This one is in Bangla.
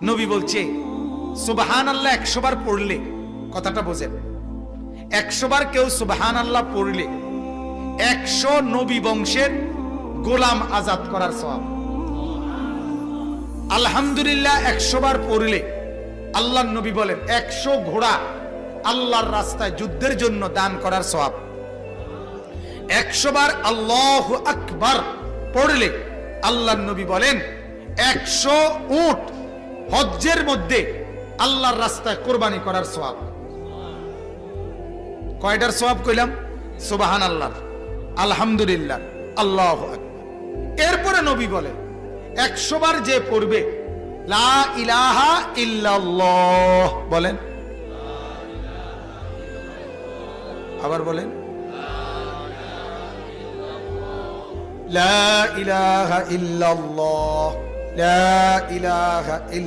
নবী বলছে সুবহানাল্লাহ 100 বার পড়লে, কথাটা বোঝেন, 100 বার কেউ সুবহানাল্লাহ পড়লে 100 নবী বংশের গোলাম আজাদ করার সওয়াব। আলহামদুলিল্লাহ 100 বার পড়লে আল্লাহর নবী বলেন 100 ঘোড়া আল্লাহর রাস্তায় যুদ্ধের জন্য দান করার সওয়াব। 100 বার আল্লাহু আকবার পড়লে আল্লাহর নবী বলেন 100 উট হজ্জের মধ্যে আল্লাহর রাস্তায় কোরবানি করার সওয়াব। কয়টার সওয়াব কইলাম? সুবহানাল্লাহ, আলহামদুলিল্লাহ, আল্লাহু আকবার। এরপরে নবী বলেন 100 বার যে পড়বে লা ইলাহা ইল্লাল্লাহ, বলেন, আবার বলেন, লা ইলাহা ইল্লাল্লাহ, লা ইলাহা ইল্লাল্লাহ।